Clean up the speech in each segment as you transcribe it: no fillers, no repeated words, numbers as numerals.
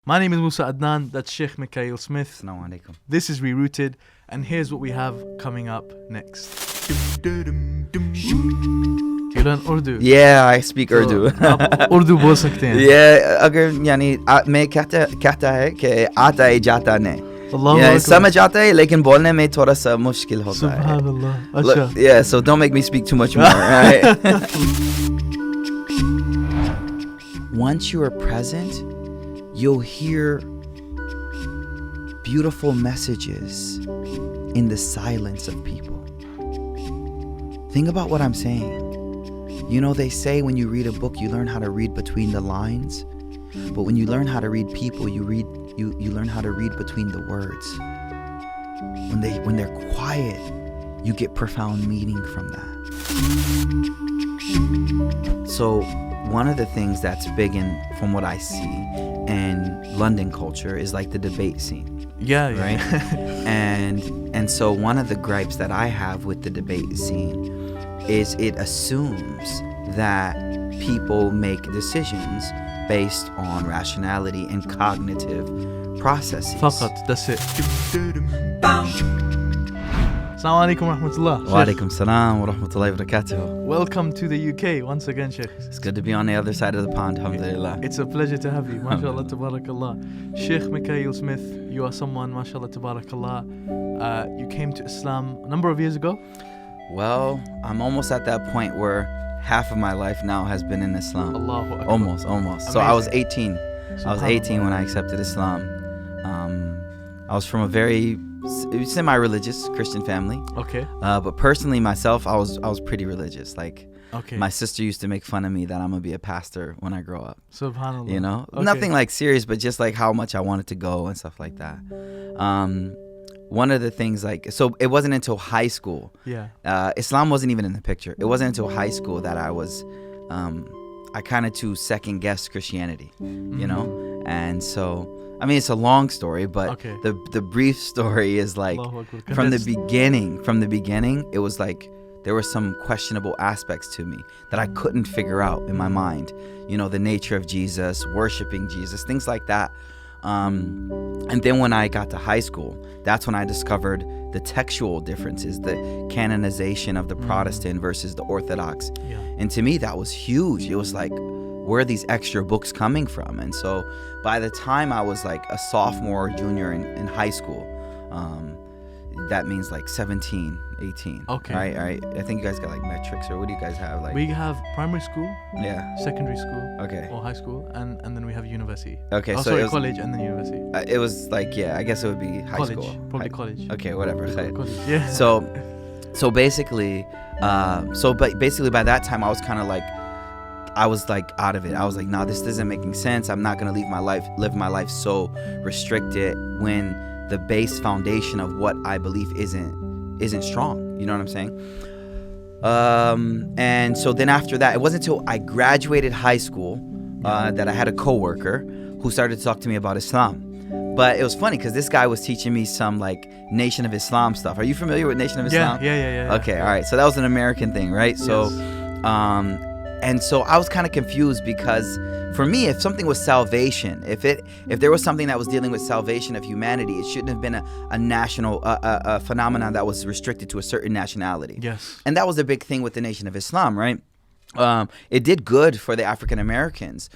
My name is Musa Adnan, that's Sheikh Mikaeel Smith. Assalamu alaikum. This is REVERTED, and here's what we have coming up next. You learn Urdu? Yeah, I speak Urdu. آپ اردو بول سکتے ہیں؟ Yeah, اگر یعنی میں کہتا ہے کہ آتا ہے جاتا نہیں. اللہ سمجھ آتا ہے لیکن بولنے میں تھوڑا سا مشکل ہوتا ہے. سبحان اللہ. اچھا. Yeah, so don't make me speak too much more. Right? Once you are present, you'll hear beautiful messages in the silence of people. Think about what I'm saying. You know, they say when you read a book, you learn how to read between the lines. But when you learn how to read people, you learn how to read between the words. When they're quiet, you get profound meaning from that. So one of the things that's big from what I see in London culture is like the debate scene. Yeah. Right? And so one of the gripes that I have with the debate scene is it assumes that people make decisions based on rationality and cognitive processes. فقط, that's it. Assalamu alaikum wa rahmatullah. Wa alaikum salam wa rahmatullahi wa barakatuh. Welcome to the UK once again, Sheikh. It's good to be on the other side of the pond, alhamdulillah. It's a pleasure to have you. MashaAllah, tabarakallah. Sheikh Mikaeel Smith, you are someone, mashallah, tabarakallah. You came to Islam a number of years ago? Well, I'm almost at that point where half of my life now has been in Islam. Allahu Akbar. Almost. Amazing. So I was 18. I was 18 when I accepted Islam. I was from a very semi-religious Christian family. Okay. But personally myself, I was pretty religious. Like, okay. My sister used to make fun of me that I'm going to be a pastor when I grow up. Subhanallah. You know? Okay. Nothing like serious, but just like how much I wanted to go and stuff like that. One of the things, like, so it wasn't until high school. Yeah. Islam wasn't even in the picture. It wasn't until high school that I was, I kind of to second guess Christianity, you know? And so, I mean, it's a long story, but okay. the brief story is like, from the beginning, it was like, there were some questionable aspects to me that I couldn't figure out in my mind. You know, the nature of Jesus, worshiping Jesus, things like that. And then when I got to high school, that's when I discovered the textual differences, the canonization of the Protestant versus the Orthodox. Yeah. And to me, that was huge. It was like, where are these extra books coming from? And so by the time I was like a sophomore or junior in high school, that means like 17, 18. Okay. Right. I think you guys got like metrics, or what do you guys have? Like, we have primary school, yeah, secondary school, okay, or high school, and then we have university. Okay, so sorry, college and then university. It was like, yeah, I guess it would be high college, school. Probably college. Okay, whatever. College, yeah. So basically, basically by that time I was kind of like, I was like out of it. I was like, nah, this isn't making sense. I'm not gonna live my life so restricted when the base foundation of what I believe isn't strong. You know what I'm saying? And so then after that, it wasn't until I graduated high school that I had a coworker who started to talk to me about Islam. But it was funny because this guy was teaching me some like Nation of Islam stuff. Are you familiar with Nation of Islam? Yeah. Okay, all right. So that was an American thing, right? So, yes. And so I was kind of confused because for me, if something was salvation, if there was something that was dealing with salvation of humanity, it shouldn't have been a national phenomenon that was restricted to a certain nationality. Yes. And that was the big thing with the Nation of Islam, right? It did good for the African Americans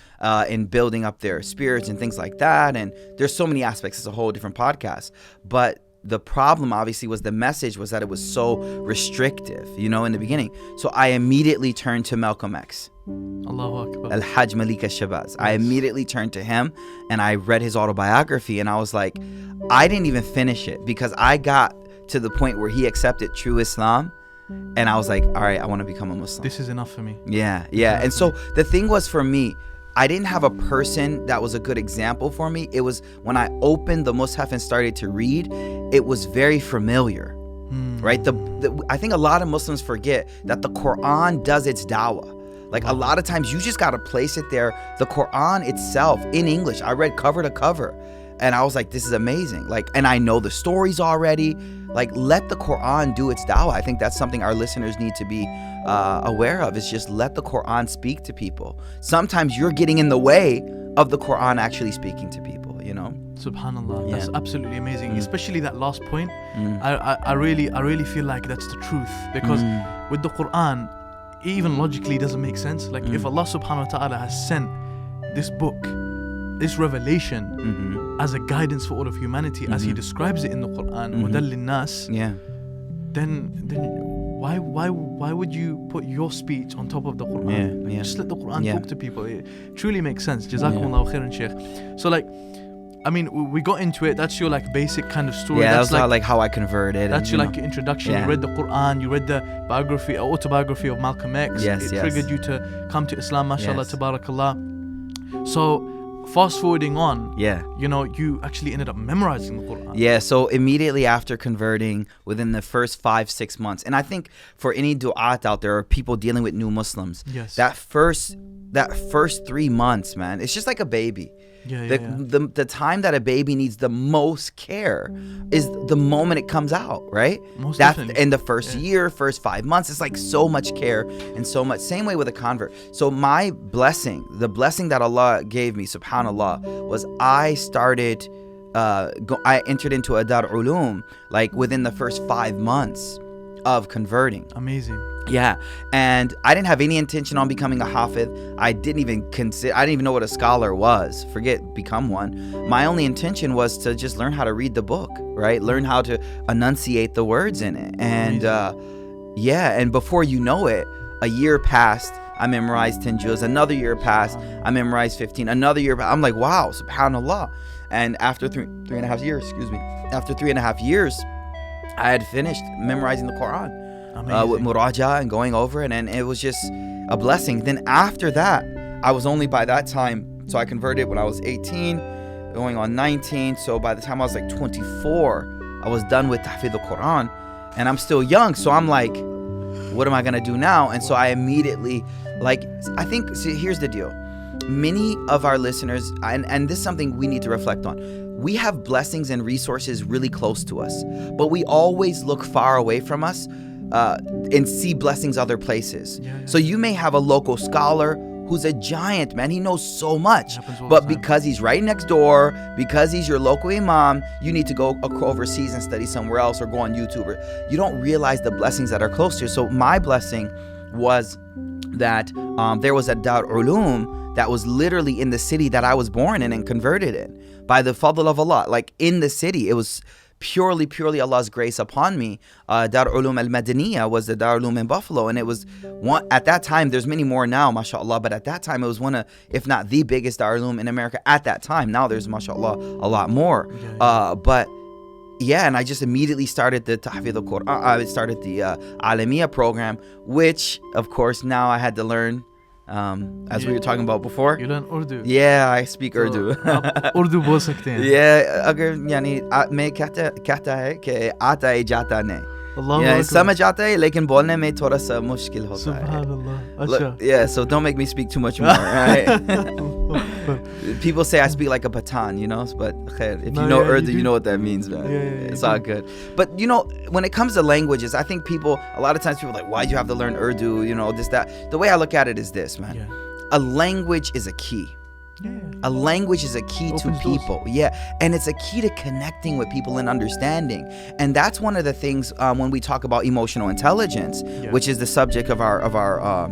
in building up their spirits and things like that. And there's so many aspects. It's a whole different podcast. But the problem obviously was the message was that it was so restrictive, you know, in the beginning. So I immediately turned to Malcolm X. Allahu Akbar. Al-Hajj Malik al-Shabazz. I immediately turned to him and I read his autobiography, and I was like, I didn't even finish it because I got to the point where he accepted true Islam. And I was like, all right, I want to become a Muslim. This is enough for me. Yeah. And so the thing was, for me, I didn't have a person that was a good example for me. It was when I opened the Mus'haf and started to read, it was very familiar, right? I think a lot of Muslims forget that the Quran does its dawah. Like a lot of times you just got to place it there. The Quran itself in English, I read cover to cover. And I was like, this is amazing. Like, and I know the stories already. Like, let the Quran do its dawah. I think that's something our listeners need to be aware of, is just let the Quran speak to people. Sometimes you're getting in the way of the Quran actually speaking to people, you know. Subhanallah, that's Yeah. absolutely amazing. Especially that last point. I really feel like that's the truth, because with the Quran, even logically doesn't make sense. Like if Allah subhanahu wa ta'ala has sent this book, this revelation as a guidance for all of humanity, as He describes it in the Quran, hudal linnas, Yeah. then why would you put your speech on top of the Quran? Yeah. Just let the Quran Yeah. talk to people. It truly makes sense. Jazakumullahu khairan, Sheikh. So like, I mean, we got into it. That's your like basic kind of story. Yeah, that's that's like how I converted. That's your like introduction. Yeah. You read the Quran. You read the autobiography of Malcolm X. Yes, it triggered you to come to Islam. MashaAllah, Yes. tabarakallah. So fast forwarding on, Yeah. you know, you actually ended up memorizing the Quran. Yeah, so immediately after converting, within the first 5-6 months, and I think for any du'at out there or people dealing with new Muslims, Yes. that first 3 months, man, it's just like a baby. Yeah. The time that a baby needs the most care is the moment it comes out, right? Most That's definitely. in the first year, first 5 months. It's like so much care and so much. Same way with a convert. So my blessing, the blessing that Allah gave me, subhanallah, was I started, I entered into a Dar Ulum like within the first 5 months of converting. Amazing. Yeah, and I didn't have any intention on becoming a hafid. I didn't even know what a scholar was. Forget become one. My only intention was to just learn how to read the book, right? Learn how to enunciate the words in it. And and before you know it, a year passed. I memorized 10 juz. Another year passed. I memorized 15. Another year passed. I'm like, wow, subhanallah. And after three and a half years, after 3.5 years, I had finished memorizing the Quran. With muraja and going over it, and it was just a blessing. Then after that, I was only by that time, so I converted when I was 18, going on 19. So by the time I was like 24, I was done with tahfidh al-Quran, and I'm still young. So I'm like, what am I gonna do now? And so I immediately, I think, see, here's the deal. Many of our listeners, and this is something we need to reflect on. We have blessings and resources really close to us, but we always look far away from us and see blessings other places. So you may have a local scholar who's a giant, man. He knows so much, but because he's right next door, because he's your local imam, you need to go overseas and study somewhere else or go on YouTube. You don't realize the blessings that are close to you. So my blessing was that there was a Dar Ulum that was literally in the city that I was born in and converted in by the fadl of Allah. Like in the city, it was purely Allah's grace upon me. Dar Ulum al-Madaniyah was the Dar Ulum in Buffalo, and it was one at that time. There's many more now, mashallah, but at that time it was one of, if not the biggest Dar Ulum in America at that time. Now there's, mashallah, a lot more. But yeah, and I just immediately started the Tahfidh al-Quran. I started the Alamiya program, which of course now I had to learn. As we were talking about before. You learn Urdu. Yeah, I speak Urdu. Urdu बोल सकते हैं. Yeah, अगर यानी मैं कहता है कि आता है जाता नहीं. Yeah, समझ आता है लेकिन बोलने में थोड़ा सा मुश्किल होता है. Subhanallah. अच्छा. Yeah, so don't make me speak too much more, right? People say I speak like a Pathan, you know, but khair, if you know Urdu, you know what that means, man. It's all good. But you know, when it comes to languages, I think a lot of times people are like, why'd you have to learn Urdu, you know, this, that. The way I look at it is this, man. A language is a key. A language is a key to people. And it's a key to connecting with people and understanding. And that's one of the things when we talk about emotional intelligence, which is the subject of our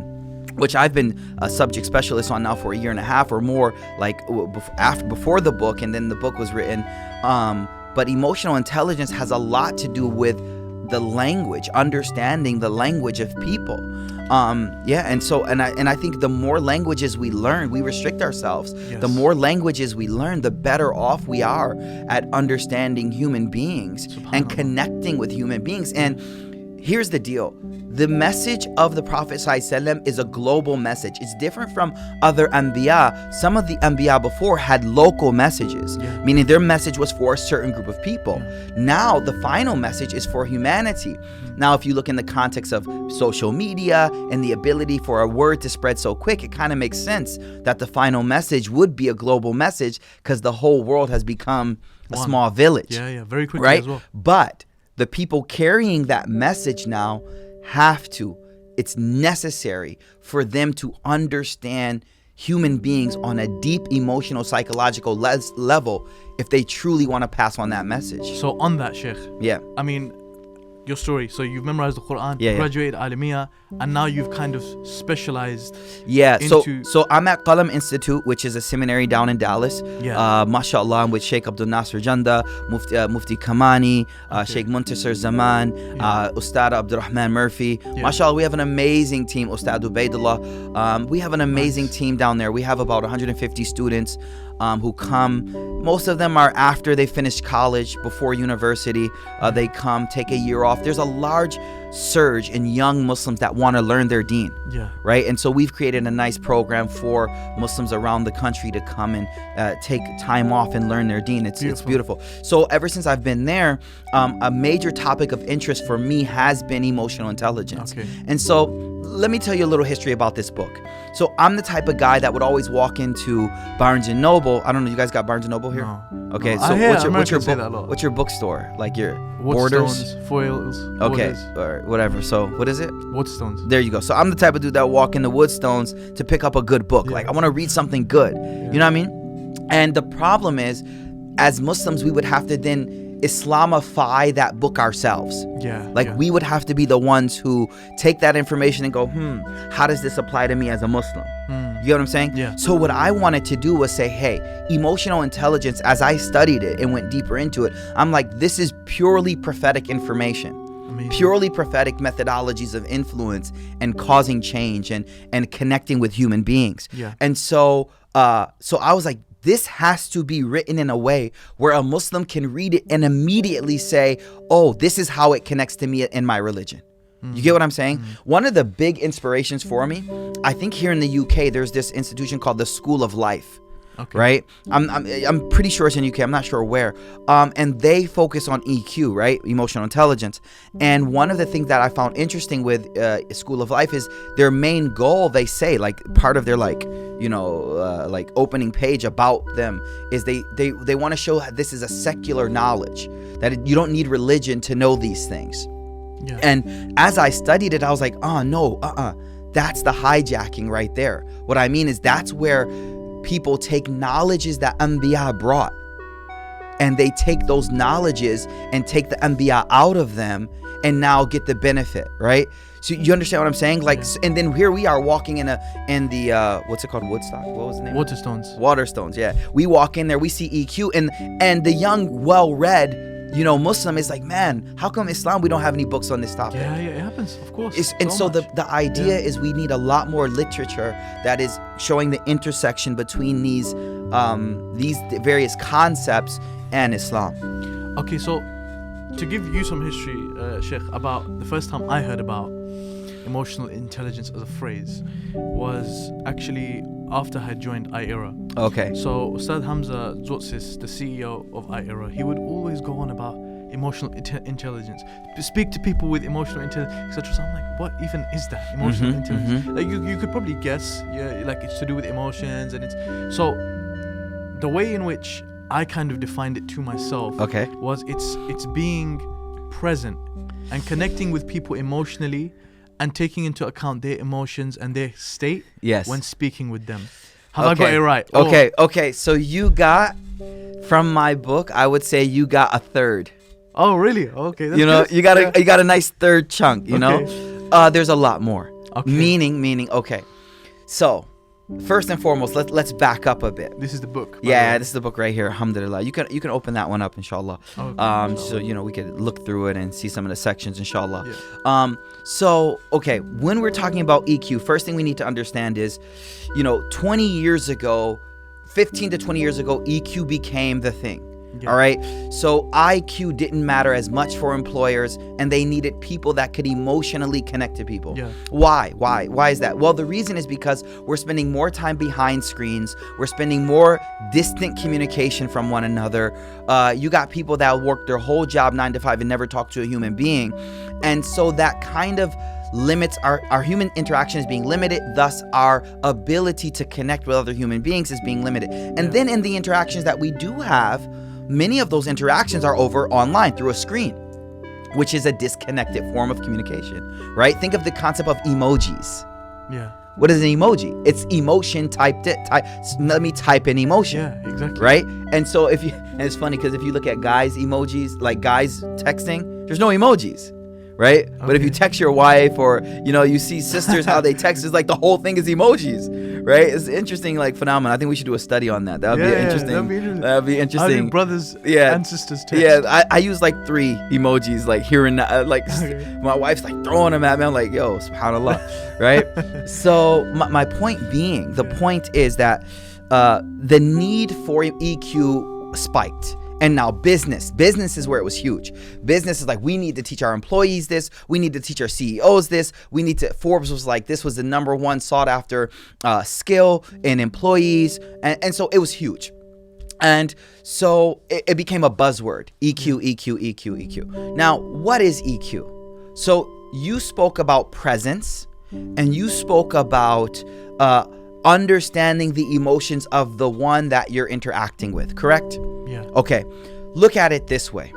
which I've been a subject specialist on now for 1.5 years or more, like before the book, and then the book was written. But emotional intelligence has a lot to do with the language, understanding the language of people. And so I think the more languages we learn, we restrict ourselves. The more languages we learn, the better off we are at understanding human beings and connecting with human beings. And here's the deal. The message of the Prophet ﷺ is a global message. It's different from other Anbiya. Some of the Anbiya before had local messages, meaning their message was for a certain group of people. Now the final message is for humanity. Now, if you look in the context of social media and the ability for a word to spread so quick, it kind of makes sense that the final message would be a global message because the whole world has become a small village. Very quickly, right? As well. But the people carrying that message now it's necessary for them to understand human beings on a deep emotional, psychological level if they truly want to pass on that message. So on that, Sheikh, Yeah. I mean, your story. So you've memorized the Quran, Yeah, yeah. graduated Alamiya, and now you've kind of specialized. Yeah, into- so I'm at Qalam Institute, which is a seminary down in Dallas. Yeah. MashaAllah, I'm with Sheikh Abdul Nasir Janda, Mufti Kamani, Sheikh Muntasir Zaman, Ustad Abdurrahman Murphy. Yeah. MashaAllah, we have an amazing team. Ustad Ubaidullah. We have an amazing team down there. We have about 150 students who come. Most of them are after they finish college, before university. They come, take a year off. There's a large surge in young Muslims that want to learn their deen. Yeah. Right? And so we've created a nice program for Muslims around the country to come and take time off and learn their deen. It's beautiful. So ever since I've been there, a major topic of interest for me has been emotional intelligence. Okay. And so let me tell you a little history about this book. So I'm the type of guy that would always walk into Barnes & Noble. I don't know, you guys got Barnes & Noble here? No. Okay, No. so Americans what's your bookstore? Like your Waterstones, Borders? Foils. Okay, Borders. or whatever. So what is it? Waterstones. There you go. So I'm the type of dude that would walk into Woodstones to pick up a good book. Yeah. Like I want to read something good. Yeah. You know what I mean? And the problem is, as Muslims, we would have to then Islamify that book ourselves. Yeah. Like yeah. we would have to be the ones who take that information and go, how does this apply to me as a Muslim? You get what I'm saying? Yeah. So what I wanted to do was say, hey, emotional intelligence, as I studied it and went deeper into it, I'm like, this is purely prophetic information. Amazing. Purely prophetic methodologies of influence and causing change and connecting with human beings. Yeah. And so I was like, this has to be written in a way where a Muslim can read it and immediately say, oh, this is how it connects to me in my religion. You get what I'm saying? One of the big inspirations for me, I think here in the UK, there's this institution called the School of Life. Okay. Right? I'm pretty sure it's in UK. I'm not sure where. And they focus on EQ, right? Emotional intelligence. And one of the things that I found interesting with School of Life is their main goal, they say, like part of their like opening page about them is they want to show that this is a secular knowledge, that you don't need religion to know these things. Yeah. And as I studied it, I was like, oh no, that's the hijacking right there. What I mean is that's where people take knowledges that Anbiya brought, and they take those knowledges and take the Anbiya out of them and now get the benefit, right? So you understand what I'm saying? Like, Yeah. and then here we are walking in the what's it called? Woodstock? What was the name? Waterstones. Waterstones, yeah. We walk in there, we see EQ, and the young, well-read, Muslim is like, man, how come Islam, we don't have any books on this topic? Yeah, it happens, of course. And so much. the idea is we need a lot more literature that is showing the intersection between these various concepts and Islam. Okay, so to give you some history, Sheikh, about the first time I heard about emotional intelligence as a phrase was actually after I had joined iEra. Okay. So Ustad Hamza Zotsis, the CEO of iEra, he would always go on about emotional intelligence, speak to people with emotional intelligence, etc. So I'm like, what even is that emotional intelligence? Like you could probably guess, yeah, like it's to do with emotions, and it's so the way in which I kind of defined it to myself was it's being present and connecting with people emotionally and taking into account their emotions and their state when speaking with them. Have I got it right? Okay. So you got, from my book, I would say you got a third. Oh, really? Okay. That's good. You got a nice third chunk, know? There's a lot more. Okay. Meaning, okay. So, first and foremost, let's back up a bit. This is the book. Yeah, this is the book right here. Alhamdulillah. You can open that one up, inshallah. Okay. So we could look through it and see some of the sections, inshallah. Yeah. So okay, when we're talking about EQ, first thing we need to understand is, 20 years ago, 15 to 20 years ago, EQ became the thing. Yeah. All right. So IQ didn't matter as much for employers, and they needed people that could emotionally connect to people. Yeah. Why is that? Well, the reason is because we're spending more time behind screens. We're spending more distant communication from one another. You got people that work their whole job 9 to 5 and never talk to a human being. And so that kind of limits our human interaction is being limited, thus our ability to connect with other human beings is being limited. And then in the interactions that we do have, many of those interactions are over online through a screen, which is a disconnected form of communication, right? Think of the concept of emojis. Yeah. What is an emoji? It's emotion typed it. Let me type in emotion. Yeah, exactly. Right? And so and it's funny because if you look at guys' emojis, like guys texting, there's no emojis. Right? Okay. But if you text your wife or, you see sisters, how they text, it's like the whole thing is emojis. Right? It's interesting, like, phenomenon. I think we should do a study on that. That would be interesting. That'd be interesting. How do brothers and sisters text? Yeah, I use like 3 emojis, like here and like my wife's like throwing them at me. I'm like, yo, subhanallah. Right? So my point being, the point is that the need for EQ spiked. And now business is where it was huge. Business is like, we need to teach our employees this. We need to teach our CEOs this. Forbes was like, this was the #1 sought after skill in employees. And so it was huge. And so it became a buzzword, EQ. Now, what is EQ? So you spoke about presence and you spoke about understanding the emotions of the one that you're interacting with, correct? Yeah. Okay. Look at it this way.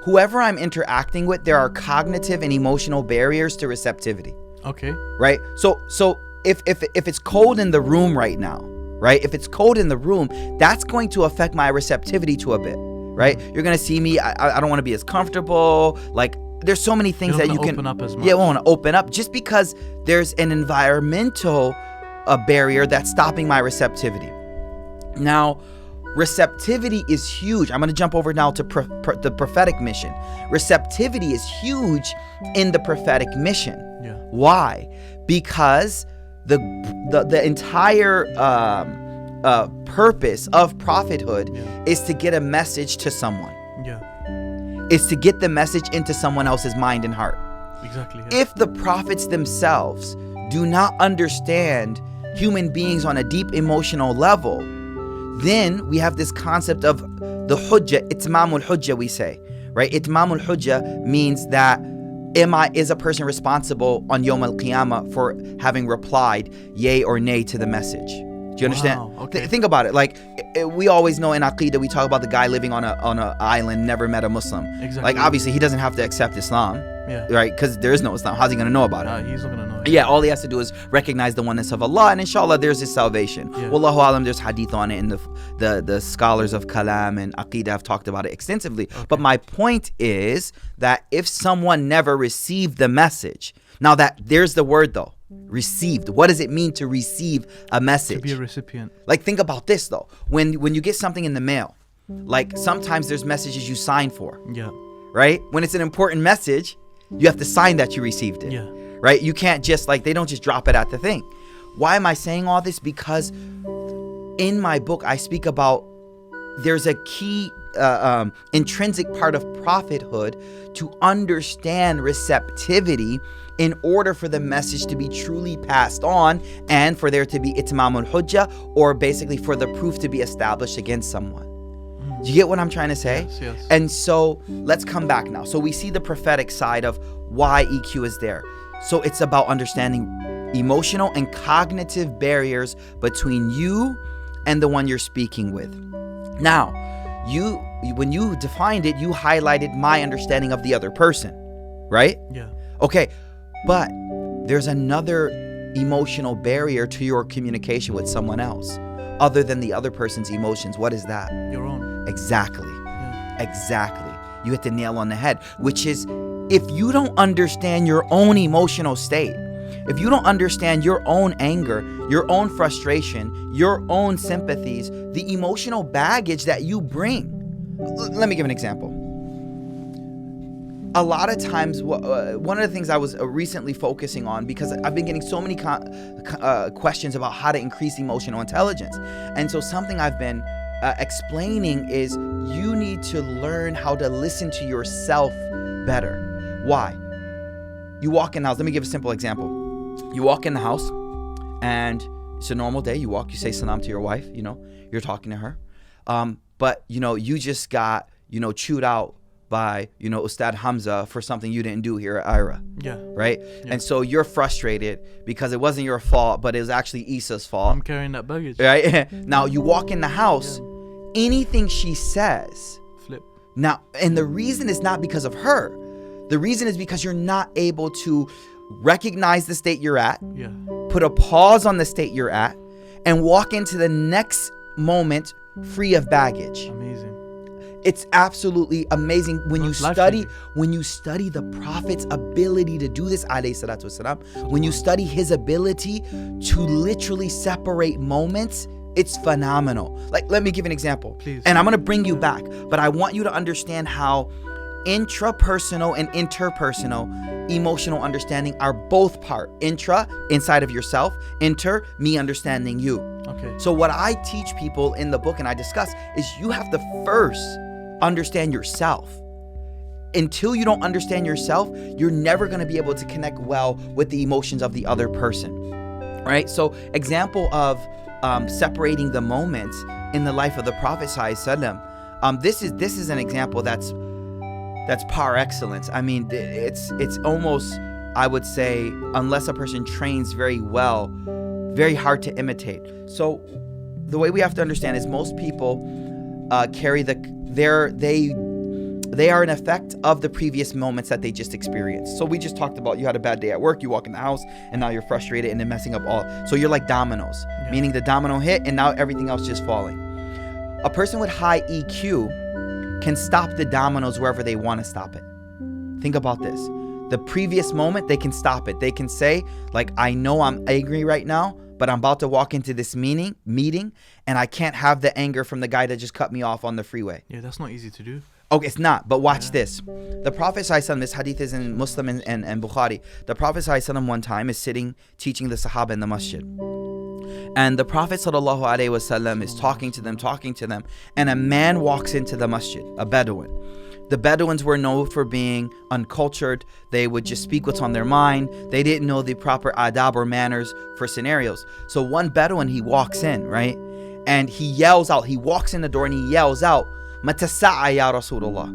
Whoever I'm interacting with, there are cognitive and emotional barriers to receptivity. Okay. Right? So if it's cold in the room right now, right? If it's cold in the room, that's going to affect my receptivity to a bit, right? You're going to see me, I don't want to be as comfortable, like there's so many things that you can open up as much. Yeah, won't open up just because there's an environmental barrier that's stopping my receptivity. Now, receptivity is huge. I'm going to jump over now to the prophetic mission. Receptivity is huge in the prophetic mission. Yeah. Why? Because the entire purpose of prophethood is to get a message to someone. Yeah. It's to get the message into someone else's mind and heart. Exactly. Yeah. If the prophets themselves do not understand human beings on a deep emotional level, then we have this concept of the hujjah, itmamul hujjah, we say, right? Itmamul hujjah means that is a person responsible on Yawm al-Qiyamah for having replied yay or nay to the message? Do you understand? Wow, okay. Think about it. Like, we always know in Aqidah, we talk about the guy living on an island, never met a Muslim. Exactly. Like, obviously, he doesn't have to accept Islam, right? Because there is no Islam. How's he going to know about it? He's not going to know. Yeah, all he has to do is recognize the oneness of Allah, and inshallah, there's his salvation. Yeah. Wallahu alam, there's hadith on it, and the scholars of Kalam and Aqidah have talked about it extensively. Okay. But my point is that if someone never received the message, now that there's the word though, received. What does it mean to receive a message? To be a recipient. Like, think about this though. When you get something in the mail, like sometimes there's messages you sign for. Yeah. Right? When it's an important message, you have to sign that you received it. Yeah. Right? You can't just they don't just drop it at the thing. Why am I saying all this? Because in my book, I speak about there's a key intrinsic part of prophethood to understand receptivity in order for the message to be truly passed on and for there to be itmamul hujjah, or basically for the proof to be established against someone. Do you get what I'm trying to say? Yes, yes. And so let's come back now. So we see the prophetic side of why EQ is there. So it's about understanding emotional and cognitive barriers between you and the one you're speaking with. Now, when you defined it, you highlighted my understanding of the other person, right? Yeah. Okay, but there's another emotional barrier to your communication with someone else other than the other person's emotions. What is that? Your own. Exactly. Yeah. Exactly. You hit the nail on the head, which is if you don't understand your own emotional state, if you don't understand your own anger, your own frustration, your own sympathies, the emotional baggage that you bring. Let me give an example. A lot of times, one of the things I was recently focusing on, because I've been getting so many questions about how to increase emotional intelligence. And so something I've been explaining is you need to learn how to listen to yourself better. Why? You walk in the house. Let me give a simple example. You walk in the house and it's a normal day. You walk, you say salam to your wife, you're talking to her. But, you just got, chewed out by, Ustad Hamza for something you didn't do here at IRA. Yeah. Right? Yeah. And so you're frustrated because it wasn't your fault, but it was actually Issa's fault. I'm carrying that baggage. Right? Now you walk in the house, anything she says. Flip. Now, and the reason is not because of her. The reason is because you're not able to recognize the state you're at. Yeah. put a pause on the state you're at, and walk into the next moment free of baggage. Amazing. It's absolutely amazing when you Life-changing. study the Prophet's ability to do this, alayhi salatu wasalam, when you study his ability to literally separate moments, it's phenomenal. Like, let me give an example. Please. And I'm going to bring you back, but I want you to understand how intrapersonal and interpersonal emotional understanding are both part. Intra, inside of yourself. Inter, me understanding you. Okay. So what I teach people in the book and I discuss is you have to first understand yourself. Until you don't understand yourself, you're never going to be able to connect well with the emotions of the other person. Right? So example of separating the moments in the life of the Prophet ﷺ. This is an example that's par excellence. I mean, it's almost, I would say, unless a person trains very well, very hard to imitate. So the way we have to understand is most people carry they are an effect of the previous moments that they just experienced. So we just talked about, you had a bad day at work, you walk in the house, and now you're frustrated and then messing up all. So you're like dominoes, meaning the domino hit and now everything else just falling. A person with high EQ can stop the dominoes wherever they want to stop it. Think about this. The previous moment, they can stop it. They can say, like, I know I'm angry right now, but I'm about to walk into this meeting, and I can't have the anger from the guy that just cut me off on the freeway. Yeah, that's not easy to do. Okay, it's not, but watch this. The Prophet ﷺ, this hadith is in Muslim and Bukhari. The Prophet ﷺ one time is sitting, teaching the Sahaba in the masjid. And the Prophet ﷺ is talking to them, and a man walks into the masjid, a Bedouin. The Bedouins were known for being uncultured. They would just speak what's on their mind. They didn't know the proper adab or manners for scenarios. So one Bedouin, he walks in, right? And he yells out, he walks in the door and he yells out, Mata sa'a ya Rasulullah,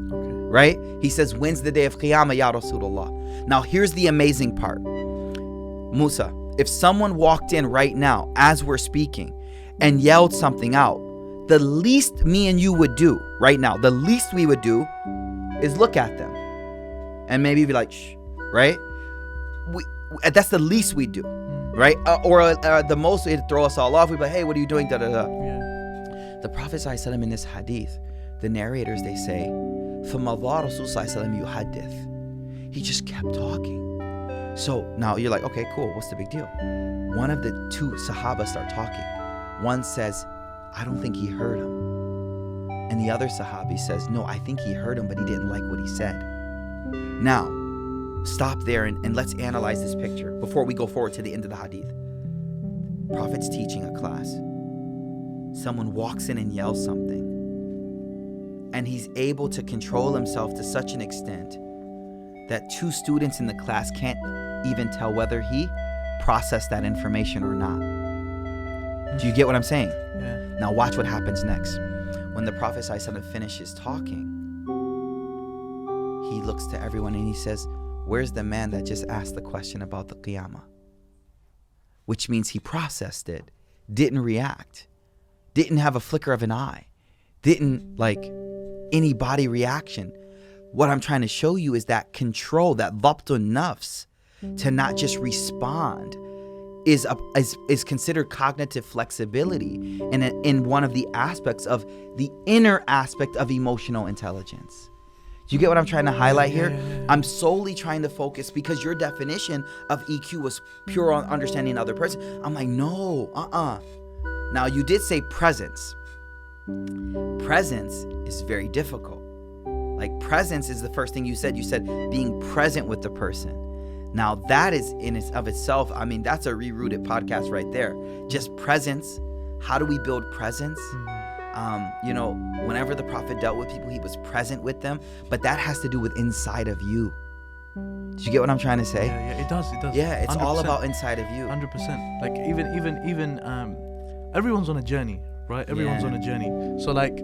right? He says, when's the day of Qiyamah ya Rasulullah? Now here's the amazing part. Musa, if someone walked in right now as we're speaking and yelled something out, the least me and you would do right now, the least we would do is look at them and maybe be like, shh, right? That's the least we do, right? Or the most, it'd throw us all off. We'd be like, hey, what are you doing? Da, da, da. Yeah. The Prophet ﷺ in this hadith, the narrators, they say, فَمَضَى رَسُولُ صَلَّى يُحَدِّث. He just kept talking. So now you're like, okay, cool. What's the big deal? One of the two Sahaba start talking. One says, I don't think he heard him. And the other Sahabi says, no, I think he heard him, but he didn't like what he said. Now, stop there and let's analyze this picture before we go forward to the end of the hadith. Prophet's teaching a class. Someone walks in and yells something. And he's able to control himself to such an extent that two students in the class can't even tell whether he processed that information or not. Do you get what I'm saying? Yeah. Now watch what happens next. When the Prophet ﷺ finishes talking, he looks to everyone and he says, where's the man that just asked the question about the Qiyamah? Which means he processed it, didn't react, didn't have a flicker of an eye, didn't like any body reaction. What I'm trying to show you is that control, that dhabtun nafs, to not just respond, is considered cognitive flexibility and in one of the aspects of the inner aspect of emotional intelligence. Do you get what I'm trying to highlight here? I'm solely trying to focus because your definition of EQ was pure on understanding another person. I'm like, no, Now you did say presence. Presence is very difficult. Like presence is the first thing you said. You said being present with the person. Now that is in of itself, I mean, that's a Rerooted podcast right there. Just presence. How do we build presence? Whenever the Prophet dealt with people, he was present with them, but that has to do with inside of you. Do you get what I'm trying to say? Yeah, it does. Yeah, it's 100%. all about inside of you. 100%. Like even everyone's on a journey, right? Everyone's on a journey. So like,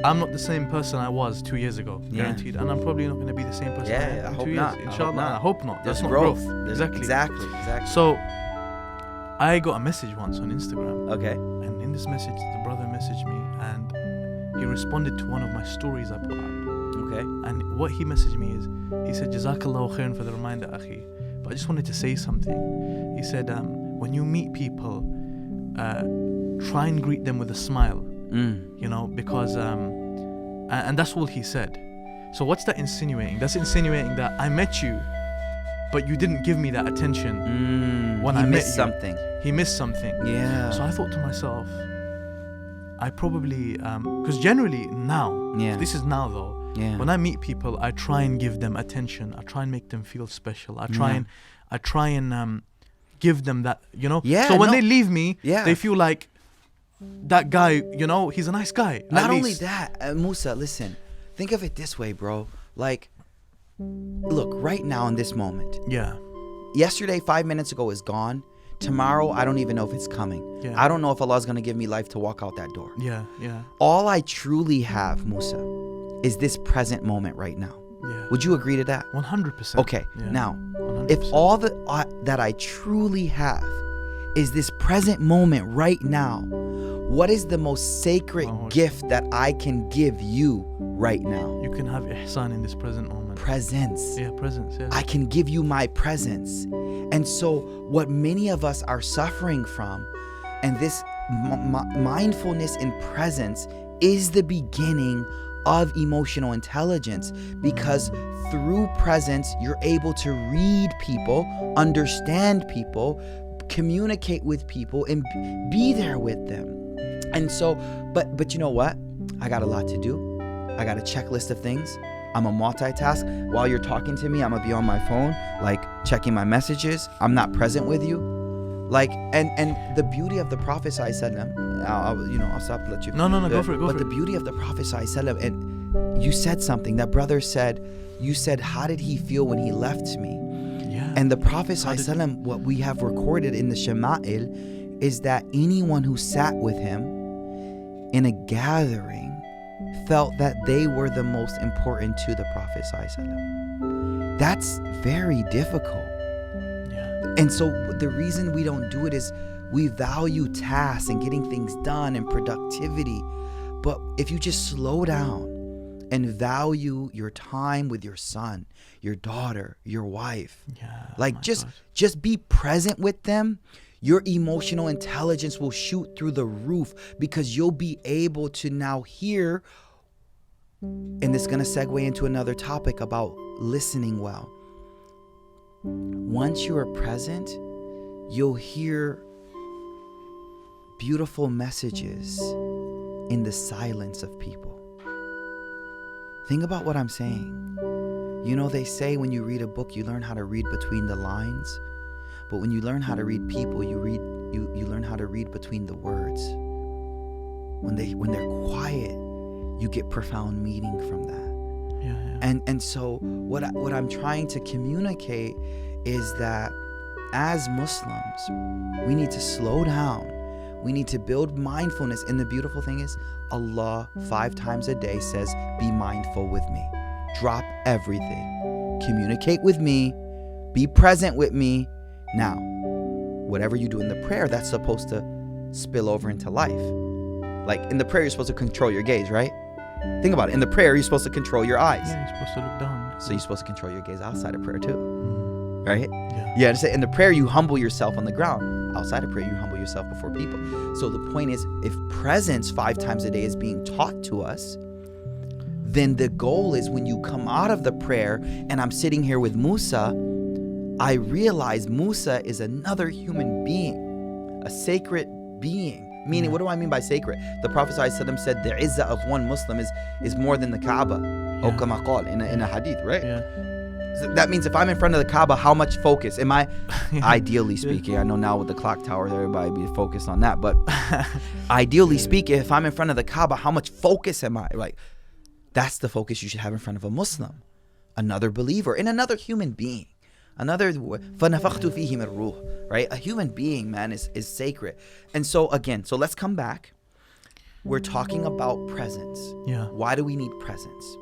I'm not the same person I was 2 years ago, guaranteed, and I'm probably not going to be the same person I am in 2 years. Inshallah, I hope not. There's That's not growth. Exactly. So I got a message once on Instagram. Okay. And in this message, the brother messaged me and he responded to one of my stories I put up. Okay. And what he messaged me is, he said, Jazakallahu khairan for the reminder, akhi. But I just wanted to say something. He said, when you meet people, try and greet them with a smile. You know, because and that's all he said. So what's that insinuating? That's insinuating that I met you, but you didn't give me that attention when I met you. He missed something. He missed something. Yeah. So I thought to myself, I probably, because generally now, this is now though, when I meet people, I try and give them attention. I try and make them feel special. I try and give them that, you know. Yeah, so when they leave me, they feel like that guy, you know, he's a nice guy. Not only that, Musa, listen, think of it this way, bro. Like, look, right now in this moment. Yeah. Yesterday, 5 minutes ago is gone. Tomorrow, I don't even know if it's coming. Yeah. I don't know if Allah's going to give me life to walk out that door. Yeah. All I truly have, Musa, is this present moment right now. Yeah. Would you agree to that? 100%. Okay. Yeah. Now, 100%. if all that I truly have is this present moment right now, what is the most sacred gift that I can give you right now? You can have ihsan in this present moment. Presence. Yeah, presence. Yeah. I can give you my presence. And so what many of us are suffering from, and this mindfulness in presence is the beginning of emotional intelligence, because through presence, you're able to read people, understand people, communicate with people, and be there with them. And so, but you know what? I got a lot to do. I got a checklist of things. I'm a multitask. While you're talking to me, I'm gonna be on my phone, like checking my messages. I'm not present with you. Like, and the beauty of the Prophet ﷺ, I'll stop to let you. No, go for it. But the beauty of the Prophet ﷺ, and you said something. That brother said, you said, how did he feel when he left me? Yeah. And the Prophet ﷺ, what we have recorded in the Shama'il is that anyone who sat with him in a gathering felt that they were the most important to the Prophet ﷺ. That's very difficult. And so the reason we don't do it is we value tasks and getting things done and productivity. But if you just slow down and value your time with your son, your daughter, your wife, like just be present with them, your emotional intelligence will shoot through the roof, because you'll be able to now hear, and this is going to segue into another topic about listening well. Once you are present, you'll hear beautiful messages in the silence of people. Think about what I'm saying. You know, they say when you read a book, you learn how to read between the lines. But when you learn how to read people, you learn how to read between the words. When they're quiet, you get profound meaning from that. And so what I'm trying to communicate is that as Muslims, we need to slow down. We need to build mindfulness. And the beautiful thing is, Allah 5 times a day says, be mindful with me. Drop everything. Communicate with me. Be present with me. Now, whatever you do in the prayer, that's supposed to spill over into life. Like in the prayer, you're supposed to control your gaze, right? Think about it. In the prayer, you're supposed to control your eyes. Yeah, you're supposed to look down. So you're supposed to control your gaze outside of prayer too, right? Yeah. Just say in the prayer, you humble yourself on the ground. Outside of prayer, you humble yourself before people. So the point is, if presence 5 times a day is being taught to us, then the goal is when you come out of the prayer, and I'm sitting here with Musa, I realize Musa is another human being, a sacred being. Meaning, what do I mean by sacred? The Prophet ﷺ said the izzah of one Muslim is more than the Kaaba. Or kama qal, in a hadith, right? So that means if I'm in front of the Kaaba, how much focus am I? Ideally speaking, I know now with the clock tower, everybody be focused on that. But ideally speaking, if I'm in front of the Kaaba, how much focus am I? Like, that's the focus you should have in front of a Muslim, another believer, and another human being. Another فَنَفَخْتُ فِيهِ مِنْ رُوحٍ, right? A human being, man, is sacred. And so again, so let's come back. We're talking about presence. Why do we need presence?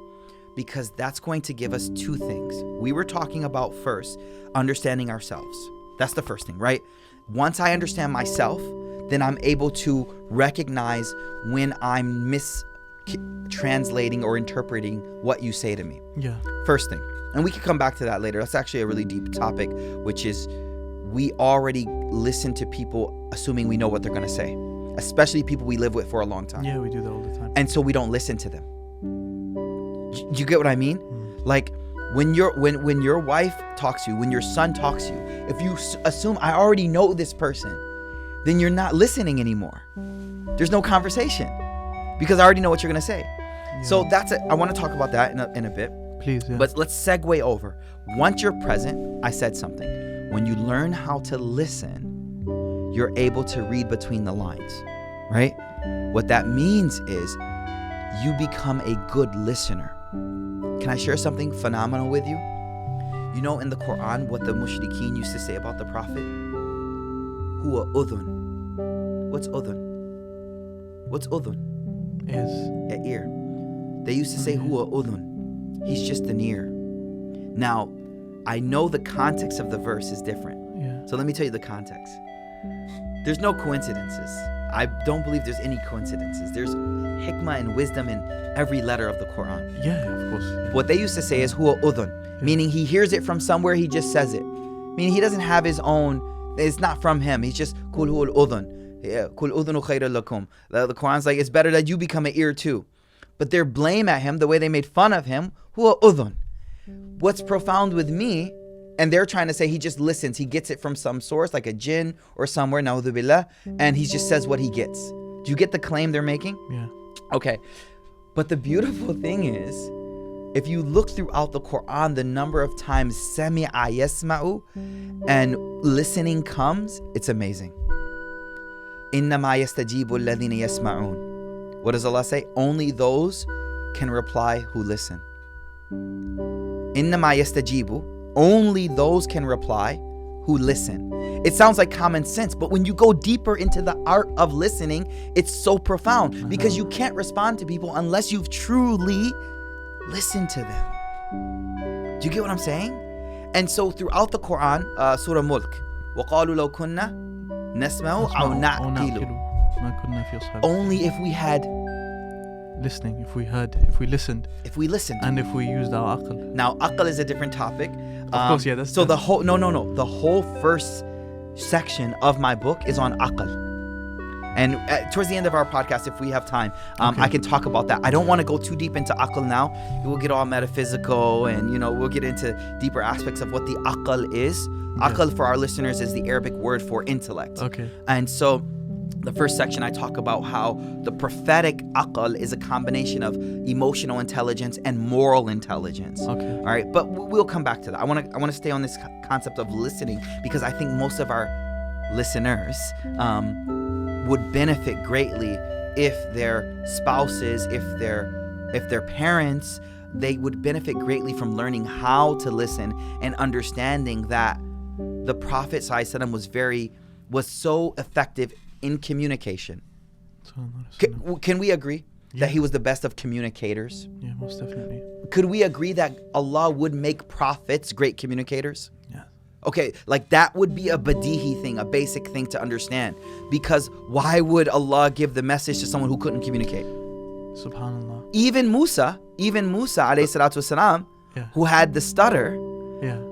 Because that's going to give us 2 things. We were talking about first, understanding ourselves. That's the first thing, right? Once I understand myself, then I'm able to recognize when I'm mistranslating or interpreting what you say to me. First thing. And we can come back to that later. That's actually a really deep topic, which is we already listen to people assuming we know what they're going to say, especially people we live with for a long time. Yeah, we do that all the time. And so we don't listen to them. Do you get what I mean? Like when your wife talks to you, when your son talks to you, if you assume I already know this person, then you're not listening anymore. There's no conversation because I already know what you're going to say. Yeah. So that's it. I want to talk about that in a bit. Please, yeah. But let's segue over. Once you're present, I said something. When you learn how to listen, you're able to read between the lines, right? What that means is you become a good listener. Can I share something phenomenal with you? You know in the Quran what the mushrikeen used to say about the Prophet? Huwa udhun. What's udhun? What's udhun? Is an ear. They used to say huwa udhun. He's just an ear. Now, I know the context of the verse is different. Yeah. So let me tell you the context. There's no coincidences. I don't believe there's any coincidences. There's hikmah and wisdom in every letter of the Quran. Yeah, of course. Yeah. What they used to say is huwa udhun, meaning he hears it from somewhere, he just says it. Meaning he doesn't have his own, it's not from him. He's just kul huwa udhun. Kul udhunu khayran lakum. The Quran's like, it's better that you become an ear too. But their blame at him, the way they made fun of him, huwa udhun. What's profound with me, and they're trying to say he just listens, he gets it from some source like a jinn or somewhere, na'udhu billah, and he just says what he gets. Do you get the claim they're making? Yeah. Okay. But the beautiful thing is, if you look throughout the Quran, the number of times sami'a yasma'u and listening comes, it's amazing. Innama yastajibu alladhina yasma'un. What does Allah say? Only those can reply who listen. Innama yastajibu. Only those can reply who listen. It sounds like common sense, but when you go deeper into the art of listening, it's so profound because you can't respond to people unless you've truly listened to them. Do you get what I'm saying? And so throughout the Quran, Surah Mulk, وَقَالُوا لَوْ كُنَّا نَسْمَعُ أَوْ نَعْقِلُ. Only if we had listening, if we listened, and if we used our aql. Now, aql is a different topic. Of course, yeah. So the whole the whole first section of my book is on aql. And towards the end of our podcast, if we have time, I can talk about that. I don't want to go too deep into aql now. We'll get all metaphysical, and we'll get into deeper aspects of what the aql is. Aql for our listeners is the Arabic word for intellect. Okay. And so the first section I talk about how the prophetic aql is a combination of emotional intelligence and moral intelligence. Okay. All right, but we'll come back to that. I want to stay on this concept of listening because I think most of our listeners would benefit greatly if their spouses, if their parents, they would benefit greatly from learning how to listen and understanding that the Prophet ﷺ was so effective in communication. Can we agree that he was the best of communicators? Yeah, most definitely. Could we agree that Allah would make prophets great communicators? Yeah. Okay, like that would be a badihi thing, a basic thing to understand. Because why would Allah give the message to someone who couldn't communicate? Subhanallah. Even Musa alayhi salatu wasalam, who had the stutter,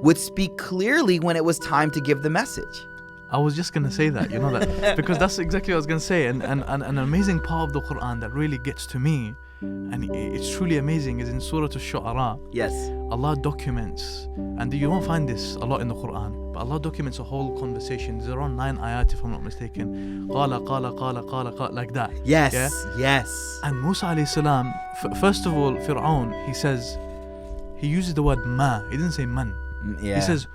would speak clearly when it was time to give the message. I was just going to say that, that, because that's exactly what I was going to say. And an amazing part of the Quran that really gets to me, and it's truly amazing, is in Surah Al-Shu'ara. Yes. Allah documents, and you won't find this a lot in the Quran, but Allah documents a whole conversation. There's around 9 ayat, if I'm not mistaken. Qala, like that. Yes, yeah? Yes. And Musa alayhi salam, first of all, Fir'aun, he uses the word ma. He didn't say man. Yeah. He says,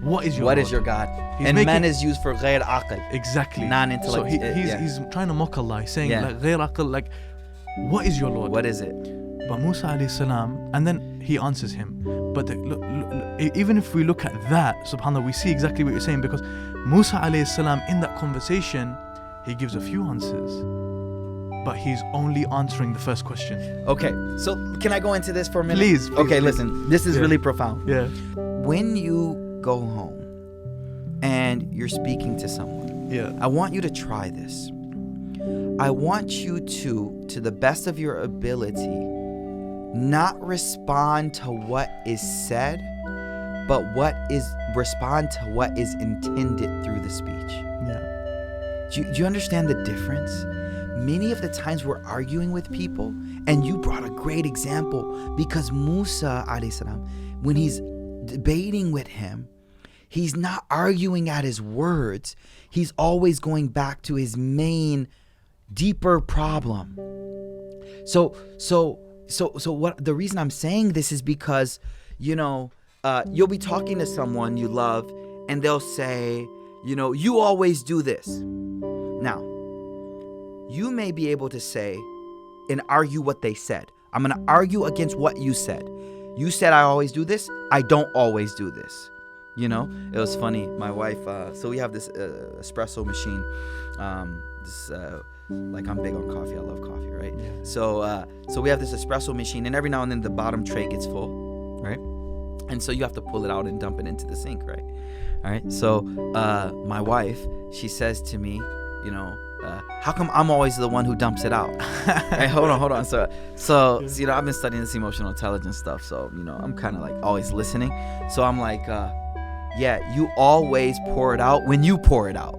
what is your God? What is your God? And man is used for غير عقل. Exactly. Non-intellect. So he's trying to mock Allah. He's saying like غير عقل, like, what is your Lord? What is it? But Musa alayhi salam, and then he answers him. But look, even if we look at that, subhanAllah, we see exactly what you're saying, because Musa alayhi salam, in that conversation, he gives a few answers, but he's only answering the first question. Okay, so can I go into this for a minute? Please. Okay, listen, this is really profound. Yeah. When you go home and you're speaking to someone, I want you to try this. I want you to the best of your ability, not respond to what is said, but respond to what is intended through the speech. Yeah. Do you understand the difference? Many of the times we're arguing with people, and you brought a great example, because Musa alayhi salam, when he's debating with him, he's not arguing at his words. He's always going back to his main, deeper problem. So what the reason I'm saying this is because, you'll be talking to someone you love, and they'll say, you always do this. Now, you may be able to say and argue what they said. I'm going to argue against what you said. You said I always do this. I don't always do this. It was funny. My wife, so we have this espresso machine. Like, I'm big on coffee. I love coffee, right? Yeah. So we have this espresso machine, and every now and then the bottom tray gets full, right? And so you have to pull it out and dump it into the sink, right? All right. So my wife, she says to me, how come I'm always the one who dumps it out? Hey, hold on. So I've been studying this emotional intelligence stuff. So, I'm kind of like always listening. So I'm like, yeah, you always pour it out when you pour it out.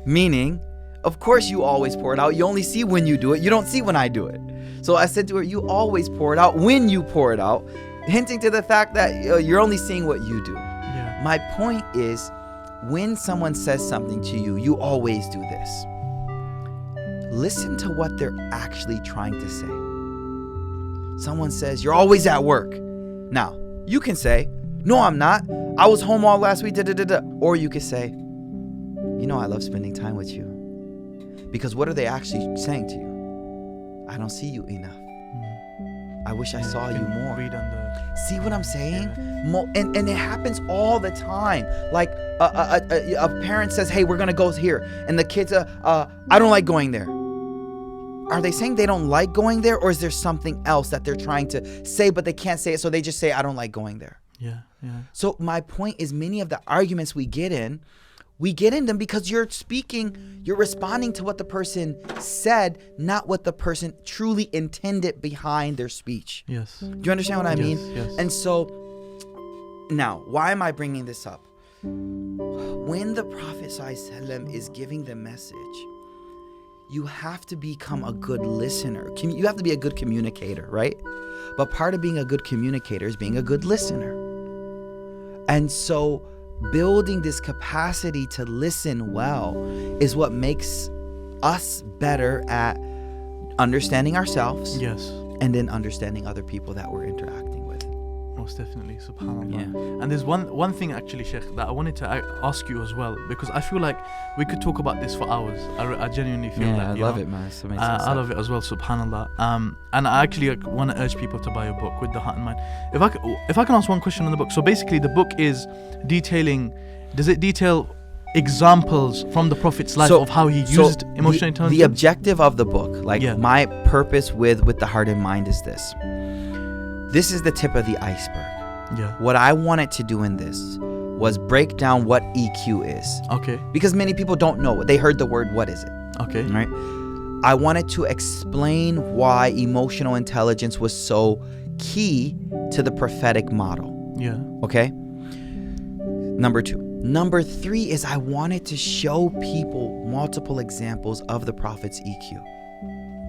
Meaning, of course you always pour it out. You only see when you do it. You don't see when I do it. So I said to her, you always pour it out when you pour it out, hinting to the fact that you're only seeing what you do. Yeah. My point is, when someone says something to you, you always do this. Listen to what they're actually trying to say. Someone says, you're always at work. Now, you can say, no, I'm not. I was home all last week. Or you could say, I love spending time with you. Because what are they actually saying to you? I don't see you enough. I wish I saw you more. See what I'm saying? And it happens all the time. Like a parent says, hey, we're going to go here. And the kids, I don't like going there. Are they saying they don't like going there? Or is there something else that they're trying to say, but they can't say it, so they just say, I don't like going there? Yeah. So my point is, many of the arguments we get in them because you're responding to what the person said, not what the person truly intended behind their speech. Yes. Do you understand what I mean? Yes. And so, now, why am I bringing this up? When the Prophet ﷺ is giving the message, you have to become a good listener. You have to be a good communicator, right? But part of being a good communicator is being a good listener. And so, building this capacity to listen well is what makes us better at understanding ourselves. Yes. And then understanding other people that we're interacting with. Most definitely, subhanAllah. Yeah. And there's one thing actually, Sheikh, that I wanted to ask you as well, because I feel like we could talk about this for hours. I genuinely feel that. I love it, man. So I love it as well, subhanAllah. And I actually want to urge people to buy your book with the heart in mind. If I can ask one question on the book. So basically the book is does it detail examples from the Prophet's life of how he used emotional intelligence? The objective of the book, my purpose with the heart and mind is this. This is the tip of the iceberg. Yeah. What I wanted to do in this was break down what EQ is. Okay. Because many people don't know. They heard the word, what is it? Okay. Right? I wanted to explain why emotional intelligence was so key to the prophetic model. Yeah. Okay? Number 2. Number 3 is I wanted to show people multiple examples of the Prophet's EQ.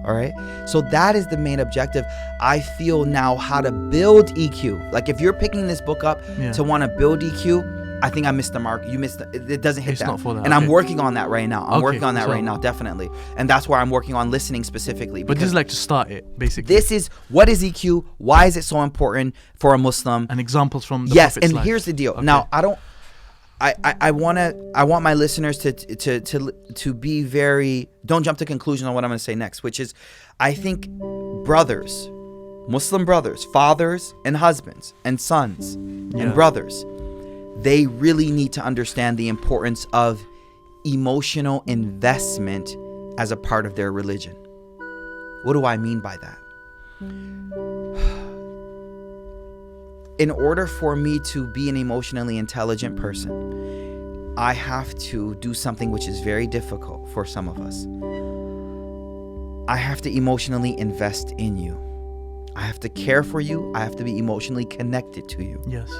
All right. So that is the main objective. I feel now how to build EQ. Like, if you're picking this book up to want to build EQ, I think I missed the mark. You missed it doesn't hit it's that. Not for that. And I'm working on that right now. I'm working on that so right now, definitely. And that's where I'm working on listening specifically. But this is like to start it, basically. This is, what is EQ? Why is it so important for a Muslim? And examples from the Prophet's Prophet's life. Here's the deal. Okay. Now, I want my listeners to be very, don't jump to conclusions on what I'm going to say next, which is, I think brothers, Muslim brothers, fathers and husbands and sons and brothers, they really need to understand the importance of emotional investment as a part of their religion. What do I mean by that? In order for me to be an emotionally intelligent person, I have to do something which is very difficult for some of us. I have to emotionally invest in you. I have to care for you. I have to be emotionally connected to you. Yes.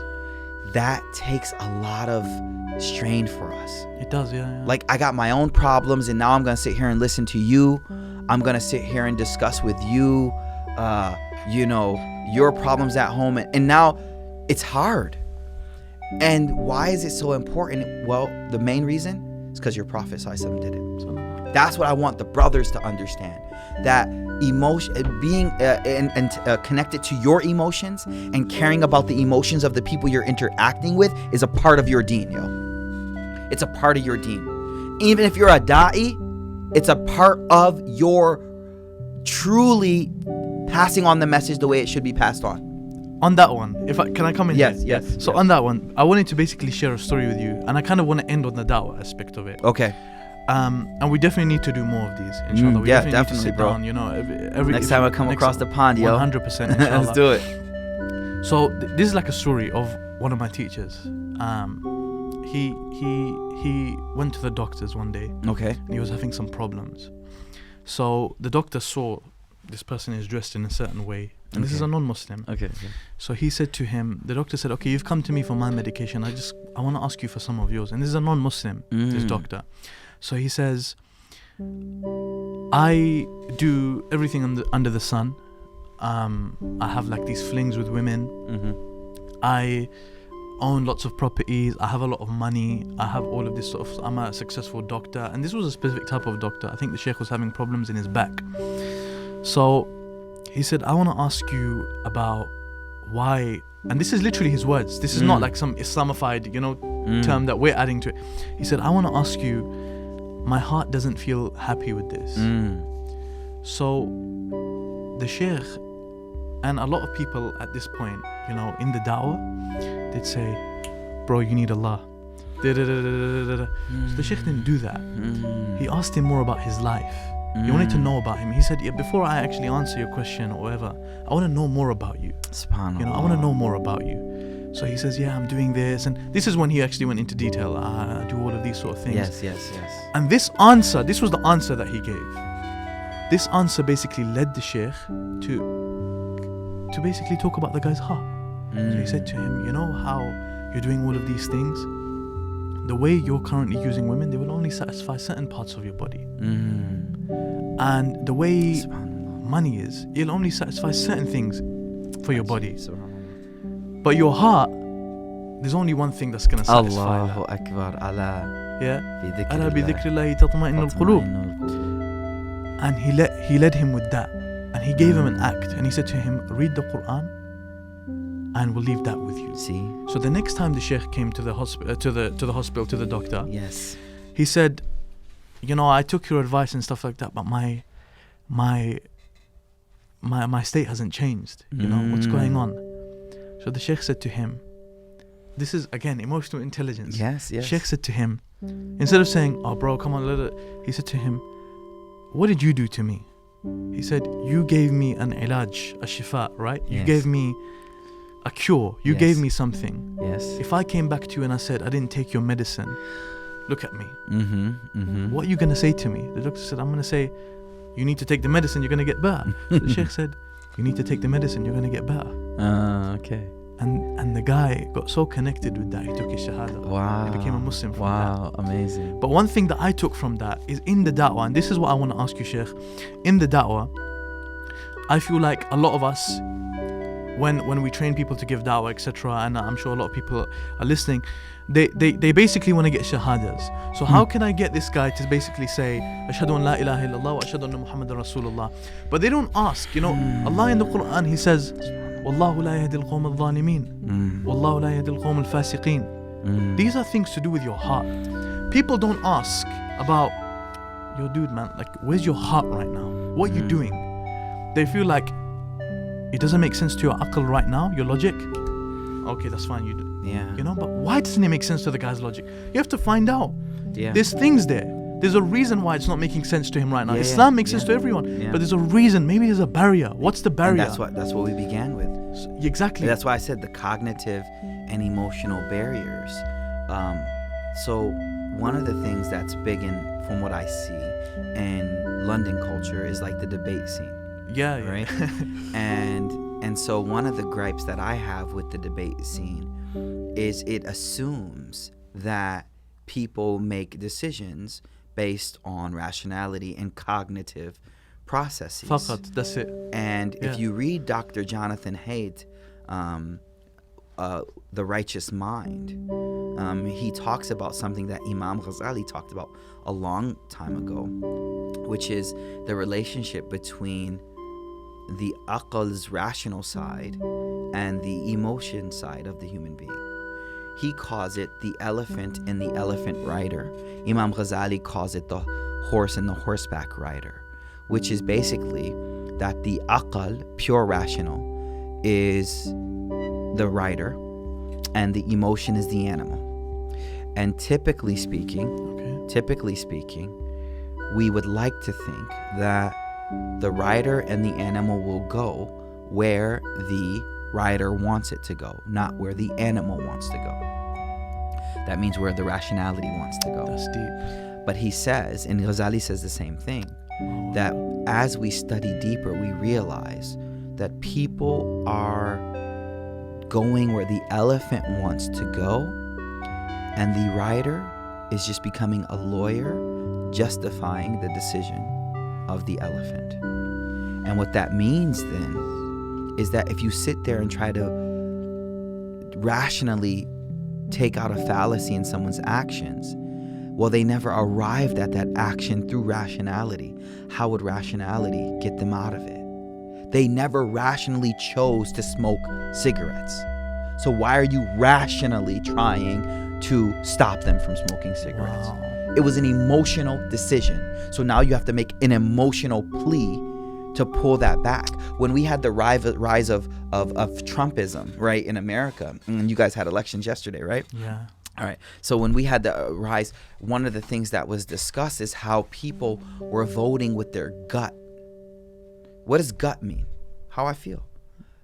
that takes a lot of strain for us. It does, yeah. Like, I got my own problems, and now I'm going to sit here and listen to you. I'm going to sit here and discuss with you, you know, your problems at home. And now it's hard. And why is it so important? Well, the main reason is because your Prophet ﷺ did it. That's what I want the brothers to understand. That emotion, being connected to your emotions and caring about the emotions of the people you're interacting with is a part of your deen, yo. It's a part of your deen. Even if you're a da'i, it's a part of your truly passing on the message the way it should be passed on. On that one, can I come in? Yes, here? yes. So yes. On that one, I wanted to basically share a story with you, and I kind of want to end on the da'wah aspect of it. Okay. And we definitely need to do more of these, inshallah. We definitely need to sit bro. down, you know, every Next time I come across the pond, yo. 100%, inshallah. Let's do it. So this is like a story of one of my teachers. He went to the doctors one day. Okay. And he was having some problems. So the doctor saw this person is dressed in a certain way. And this is a non-Muslim. Okay. So he said to him, the doctor said, okay, you've come to me for my medication. I want to ask you for some of yours. And this is a non-Muslim, this doctor. So he says, I do everything under the sun. I have like these flings with women. I own lots of properties. I have a lot of money. I have all of this sort of, I'm a successful doctor. And this was a specific type of doctor. I think the sheikh was having problems in his back. So he said, I want to ask you about why, and this is literally his words. This is not like some Islamified, you know, term that we're adding to it. He said, I want to ask you, my heart doesn't feel happy with this. So the sheikh and a lot of people at this point, you know, in the da'wah, they'd say, bro, you need Allah. So the sheikh didn't do that. He asked him more about his life. He wanted to know about him. He said, yeah, before I actually answer your question or whatever, I want to know more about you. SubhanAllah. You know, I want to know more about you. So he says, yeah, I'm doing this. And this is when he actually went into detail. I do all of these sort of things. Yes. And this was the answer that he gave. This answer basically led the sheikh to basically talk about the guy's heart. So he said to him, you know how you're doing all of these things? The way you're currently using women, they will only satisfy certain parts of your body. And the way money is, it'll only satisfy certain things for your body. But your heart, there's only one thing that's going to satisfy Allahu Akbar. Ala bi dhikrillahi tatma'innul qulub. And he led him with that. And he gave him an act. And he said to him, read the Quran and we'll leave that with you. See? So the next time the sheikh came to the hospital, to the doctor, yes, he said, you know, I took your advice and stuff like that, but my state hasn't changed. You know, what's going on? So the sheikh said to him, this is again emotional intelligence. Yes. Sheikh said to him, instead of saying, oh bro, come on, he said to him, what did you do to me? He said, you gave me an ilaj, a shifa, right? You gave me a cure. You gave me something. Yes. If I came back to you and I said, I didn't take your medicine, look at me. What are you going to say to me? The doctor said, I'm going to say, you need to take the medicine, you're going to get better. So the sheikh said, you need to take the medicine, you're going to get better. Okay. And the guy got so connected with that, he took his shahada. Wow. He became a Muslim from that. Wow, amazing. But one thing that I took from that is in the da'wah, and this is what I want to ask you, Sheikh. In the da'wah, I feel like a lot of us, when we train people to give da'wah, etc., and I'm sure a lot of people are listening, they basically want to get shahadas. So how can I get this guy to basically say, Ashhadu an la ilaha illallah wa ashhadu anna Muhammadan Rasulullah? But they don't ask, you know, Allah in the Quran, He says, Wallahu la yahdi al-qawm al-zalimin. Wallahu la yahdi al-qawm al-fasiqeen. These are things to do with your heart. People don't ask about, yo dude man, like where's your heart right now? What are you doing? They feel like it doesn't make sense to your aql right now, your logic. Okay, that's fine, you do. Yeah. You know, but why doesn't it make sense to the guy's logic? You have to find out. Yeah. There's things there. There's a reason why it's not making sense to him right now. Islam makes sense to everyone, but there's a reason. Maybe there's a barrier. What's the barrier? And that's what we began with. Exactly. That's why I said the cognitive and emotional barriers. So one of the things that's big from what I see in London culture is like the debate scene. Yeah. Right. And so one of the gripes that I have with the debate scene is it assumes that people make decisions based on rationality and cognitive processes. فقط, that's it. And if you read Dr. Jonathan Haidt, The Righteous Mind, he talks about something that Imam Ghazali talked about a long time ago, which is the relationship between the aql's rational side and the emotion side of the human being. He calls it the elephant and the elephant rider. Imam Ghazali calls it the horse and the horseback rider, which is basically that the aql, pure rational, is the rider and the emotion is the animal. And typically speaking, we would like to think that the rider and the animal will go where the rider wants it to go, not where the animal wants to go. That means where the rationality wants to go. That's deep. But he says, and Ghazali says the same thing, that as we study deeper, we realize that people are going where the elephant wants to go, and the rider is just becoming a lawyer justifying the decision of the elephant. And what that means then is that if you sit there and try to rationally take out a fallacy in someone's actions, well, they never arrived at that action through rationality. How would rationality get them out of it? They never rationally chose to smoke cigarettes. So why are you rationally trying to stop them from smoking cigarettes? Wow. It was an emotional decision. So now you have to make an emotional plea to pull that back. When we had the rise of Trumpism, right, in America, and you guys had elections yesterday, right? Yeah. All right. So when we had the rise, one of the things that was discussed is how people were voting with their gut. What does gut mean? How I feel.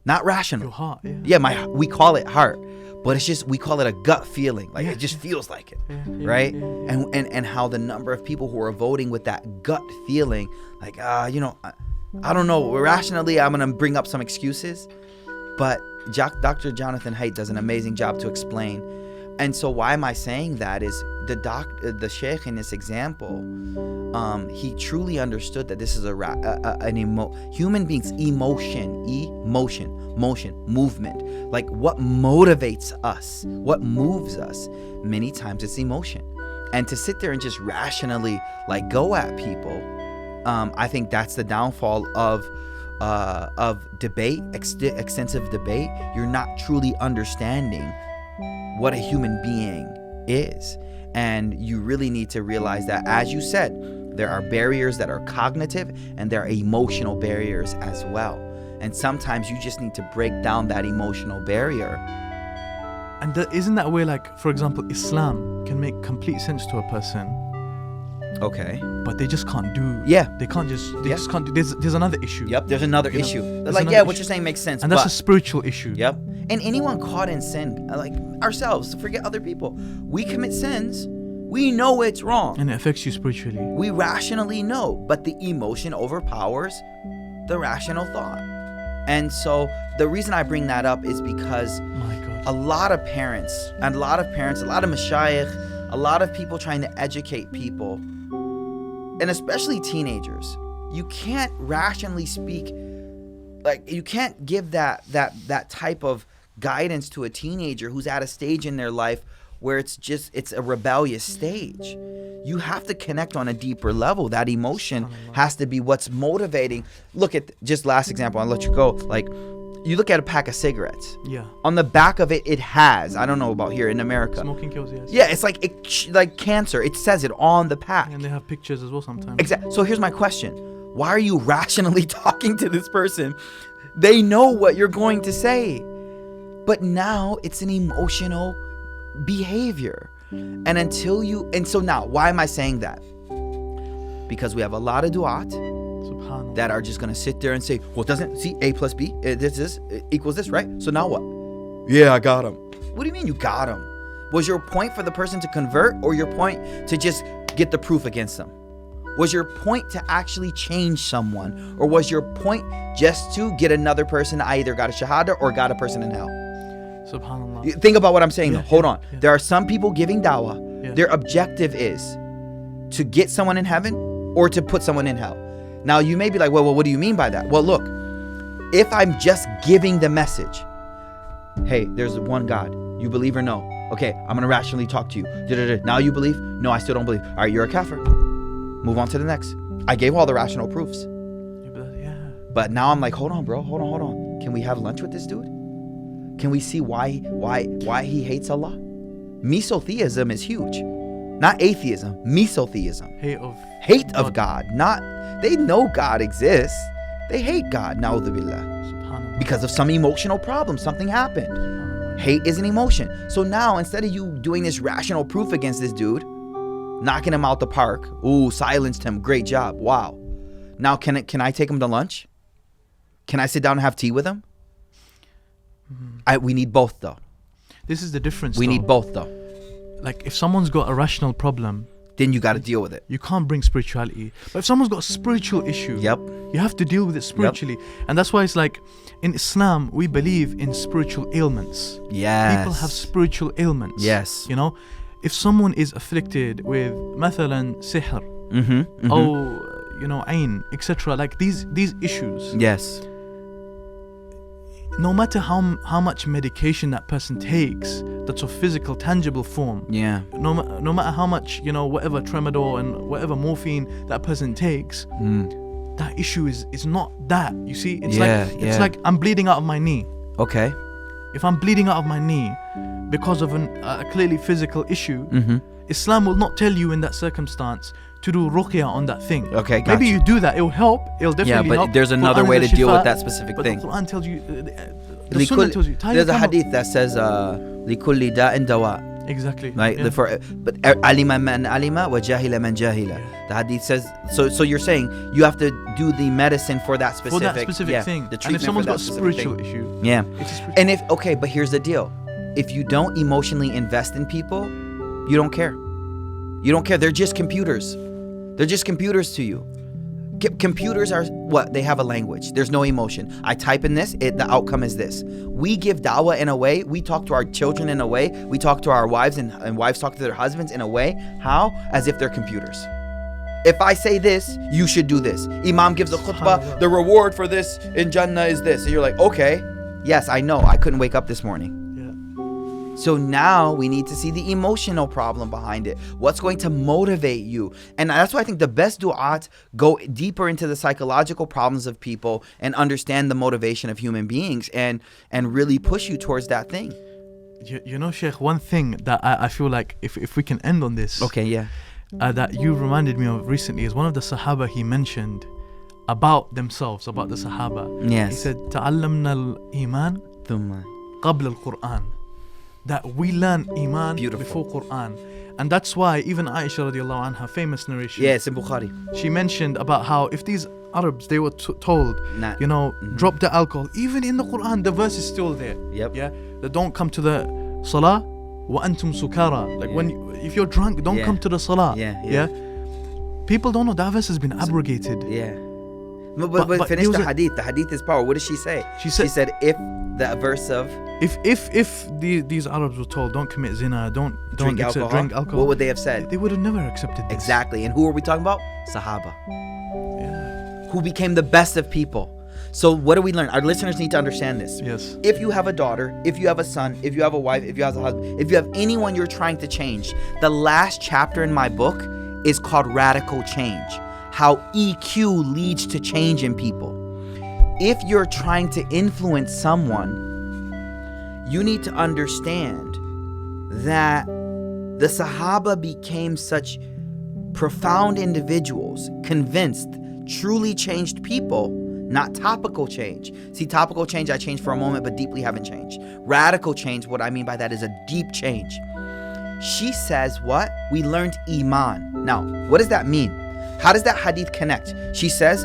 Not rational. Your heart, yeah. Yeah, we call it heart, but it's just, we call it a gut feeling. Like, it just feels like it, right? Yeah. And how the number of people who are voting with that gut feeling, like, I don't know, rationally, I'm going to bring up some excuses, but Dr. Jonathan Haidt does an amazing job to explain. And so why am I saying that is the sheikh in this example, he truly understood that this is human beings' motion, movement. Like, what motivates us, what moves us, many times it's emotion. And to sit there and just rationally like go at people, I think that's the downfall of debate, extensive debate. You're not truly understanding what a human being is. And you really need to realize that, as you said, there are barriers that are cognitive and there are emotional barriers as well. And sometimes you just need to break down that emotional barrier. And isn't that where, like, for example, Islam can make complete sense to a person? Okay. But they just can't do. Yeah. They just can't do. There's another issue. Yep. There's another issue. They're like, what you're saying makes sense. And that's a spiritual issue. Yep. And anyone caught in sin, like ourselves, forget other people. We commit sins. We know it's wrong. And it affects you spiritually. We rationally know, but the emotion overpowers the rational thought. And so the reason I bring that up is because a lot of parents, a lot of mashayikh, a lot of people trying to educate people, and especially teenagers, you can't rationally speak, like, you can't give that type of guidance to a teenager who's at a stage in their life where it's a rebellious stage. You have to connect on a deeper level. That emotion has to be what's motivating. Look at, just last example, I'll let you go. Like, you look at a pack of cigarettes. Yeah. On the back of it, it has, I don't know about here in America. Smoking kills, yes. Yeah, it's like cancer. It says it on the pack. And they have pictures as well sometimes. Exactly. So here's my question. Why are you rationally talking to this person? They know what you're going to say. But now it's an emotional behavior. And so now, why am I saying that? Because we have a lot of du'at that are just going to sit there and say, well, doesn't see A plus B, this equals this, right? So now what? Yeah, I got him. What do you mean you got him? Was your point for the person to convert, or your point to just get the proof against them? Was your point to actually change someone, or was your point just to get another person, I either got a shahada or got a person in hell? Subhanallah. Think about what I'm saying. Yeah, Hold yeah, on. yeah. There are some people giving dawah. Yeah. Their objective is to get someone in heaven or to put someone in hell. Now you may be like, well, what do you mean by that? Well, look, if I'm just giving the message, hey, there's one God. You believe or no? Okay, I'm going to rationally talk to you. Da-da-da. Now you believe? No, I still don't believe. All right, you're a kafir. Move on to the next. I gave all the rational proofs. Yeah. But now I'm like, hold on, bro. Hold on. Can we have lunch with this dude? Can we see why he hates Allah? Mesotheism is huge. Not atheism, mesotheism. Hate of God. Not, they know God exists. They hate God. Na'udhu billah. Subhanallah. Because of some emotional problem, something happened. Hate is an emotion. So now, instead of you doing this rational proof against this dude, knocking him out the park, ooh, silenced him, great job, wow. Now, can I take him to lunch? Can I sit down and have tea with him? We need both, though. This is the difference. We need both, though. Like, if someone's got a rational problem, then you got to deal with it. You can't bring spirituality. But if someone's got a spiritual issue, you have to deal with it spiritually. And that's why it's like, in Islam, we believe in spiritual ailments. Yes. People have spiritual ailments. Yes. You know, if someone is afflicted with, مثلا, sihr, or, you know, ayn, etc., like these issues. Yes. No matter how much medication that person takes, that's of physical, tangible form. Yeah. No matter how much, you know, whatever tramadol and whatever morphine that person takes, that issue is not that. You see, it's like I'm bleeding out of my knee. Okay. If I'm bleeding out of my knee because of a clearly physical issue, Islam will not tell you in that circumstance to do ruqya on that thing. Okay, maybe you do that, it'll help. It'll definitely help. Yeah, but there's another way to deal with that specific thing. But the Quran tells you, the Sunnah tells you. There's a hadith that says, لِكُلِّ دَاءٍ دَوَاءٍ. Exactly. Right. Yeah. But alima man alima wa jahila man jahila. The hadith says so. You're saying you have to do the medicine for that specific thing. The treatment. And if someone's got a spiritual issue, and if but here's the deal: if you don't emotionally invest in people, you don't care. You don't care. They're just computers. They're just computers to you. Computers are what? They have a language. There's no emotion. I type in this, the outcome is this. We give dawah in a way. We talk to our children in a way. We talk to our wives and wives talk to their husbands in a way. How? As if they're computers. If I say this, you should do this. Imam gives a khutbah. The reward for this in Jannah is this. And you're like, okay, yes, I know. I couldn't wake up this morning. So now we need to see the emotional problem behind it. What's going to motivate you? And that's why I think the best du'at go deeper into the psychological problems of people and understand the motivation of human beings and really push you towards that thing. You know, Sheikh, one thing that I feel like if we can end on this. Okay, yeah. That you reminded me of recently is one of the Sahaba he mentioned about themselves, about the Sahaba. Yes. He said, تَعَلَّمْنَا الْإِيمَانِ ثُمَّ قَبْلَ الْقُرْآنِ. That we learn Iman before Quran. And that's why even Aisha radiallahu anha, famous narration. Yeah, it's in Bukhari. She mentioned about how if these Arabs, they were told, you know, drop the alcohol. Even in the Quran, the verse is still there. Yep. Yeah. That don't come to the Salah wa antum sukara. Like if you're drunk, don't come to the Salah. Yeah. People don't know that verse has been abrogated. Yeah. But finish the hadith. The hadith is power. What did she say? She said if the verse of if these Arabs were told don't commit zina, don't drink alcohol, what would they have said? They would have never accepted this. Exactly. And who are we talking about? Sahaba. Yeah. Who became the best of people. So what do we learn? Our listeners need to understand this. Yes. If you have a daughter, if you have a son, if you have a wife, if you have a husband, if you have anyone you're trying to change, the last chapter in my book is called Radical Change. How EQ leads to change in people. If you're trying to influence someone, you need to understand that the Sahaba became such profound individuals, convinced, truly changed people, not topical change. See, topical change, I changed for a moment, but deeply haven't changed. Radical change, what I mean by that is a deep change. She says what? We learned Iman. Now, what does that mean? How does that hadith connect? She says,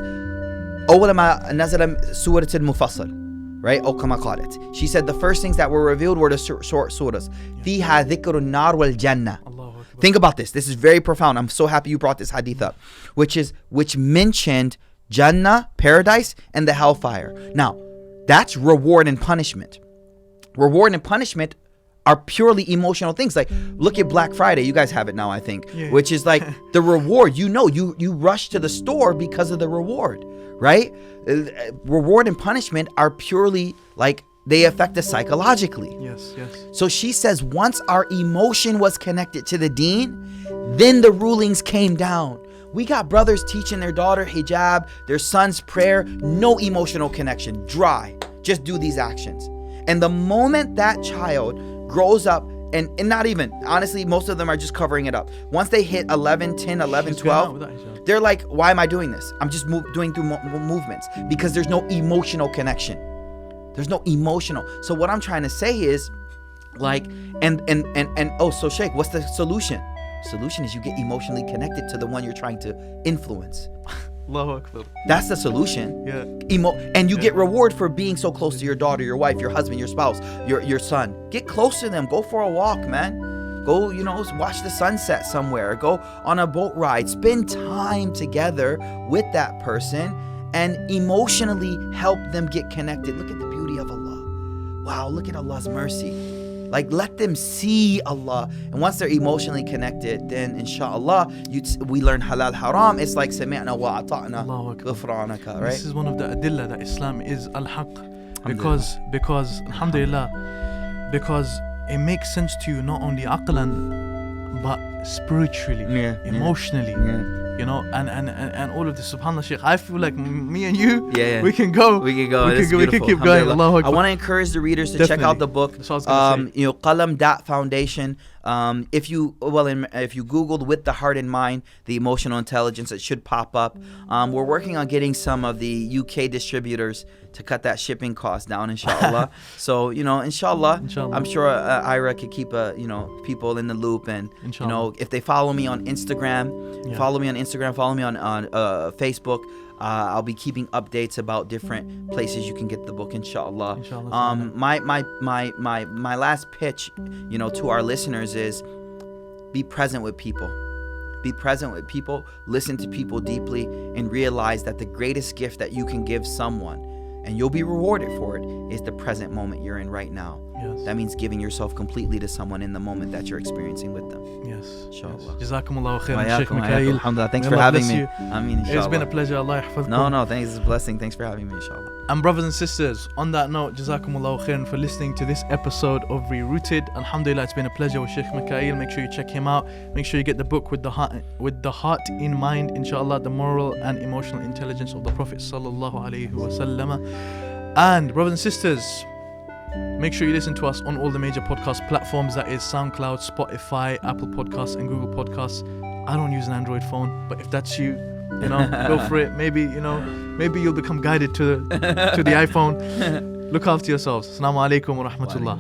أول ما نزل سورة المفصل, right? أو كما قالت. She said the first things that were revealed were the short surahs. فيها ذكر النار والجنة. Think about this. This is very profound. I'm so happy you brought this hadith up, which mentioned Jannah, paradise, and the hellfire. Now, that's reward and punishment. reward and punishment are purely emotional things. Like, look at Black Friday. You guys have it now, I think, which is like the reward. You rush to the store because of the reward, right? Reward and punishment are purely like, they affect us psychologically. Yes. So she says, once our emotion was connected to the deen, then the rulings came down. We got brothers teaching their daughter hijab, their son's prayer, no emotional connection, dry. Just do these actions. And the moment that child grows up, and not even, honestly, most of them are just covering it up. Once they hit 11, 10, 11, 12, they're like, why am I doing this? I'm just doing through movements, because there's no emotional connection. There's no emotional. So what I'm trying to say is, like, so Sheikh, what's the solution? Solution is you get emotionally connected to the one you're trying to influence. Allahu Akbar. That's the solution. Yeah. And you get reward for being so close to your daughter, your wife, your husband, your spouse, your son. Get close to them. Go for a walk, man. Go, watch the sunset somewhere. Go on a boat ride. Spend time together with that person and emotionally help them get connected. Look at the beauty of Allah. Wow, look at Allah's mercy. Like, let them see Allah. And once they're emotionally connected, then inshallah, we learn halal haram. It's like sami'na wa ata'na ghufranaka, right? This is one of the adillah that Islam is al-haq. Because alhamdulillah, because it makes sense to you not only aqlan, but spiritually, emotionally. And all of this, subhanallah, Sheikh, I feel like me and you, we can go. We can keep going. Allahu Akbar. I want to encourage the readers to check out the book. Qalam Dat Foundation. If you Googled With the Heart in Mind, the emotional intelligence, it should pop up. We're working on getting some of the UK distributors to cut that shipping cost down, inshallah. So, inshallah, I'm sure Ira could keep people in the loop. And, if they follow me on Instagram, follow me on Facebook, I'll be keeping updates about different places you can get the book, inshallah. My last pitch, to our listeners is be present with people. Be present with people, listen to people deeply, and realize that the greatest gift that you can give someone, and you'll be rewarded for it, is the present moment you're in right now. Yes. That means giving yourself completely to someone in the moment that you're experiencing with them. Yes. Inshallah. Jazakumullahu khairan, Sheikh Mikaeel. Alhamdulillah. Thanks for having me. Ameen, inshallah. It's been a pleasure. Allah yahfazkum. No, thanks. It's a blessing. Thanks for having me, inshallah. And brothers and sisters, on that note, Jazakumullahu khairan for listening to this episode of Rerouted. Alhamdulillah, it's been a pleasure with Sheikh Mikaeel. Make sure you check him out. Make sure you get the book With the Heart in Mind, inshallah, the moral and emotional intelligence of the Prophet sallallahu alaihi wasallam. And brothers and sisters, make sure you listen to us on all the major podcast platforms. That is SoundCloud, Spotify, Apple Podcasts, and Google Podcasts. I don't use an Android phone, but if that's you, go for it. Maybe you'll become guided to the iPhone. Look after yourselves. Assalamu alaikum wa rahmatullah.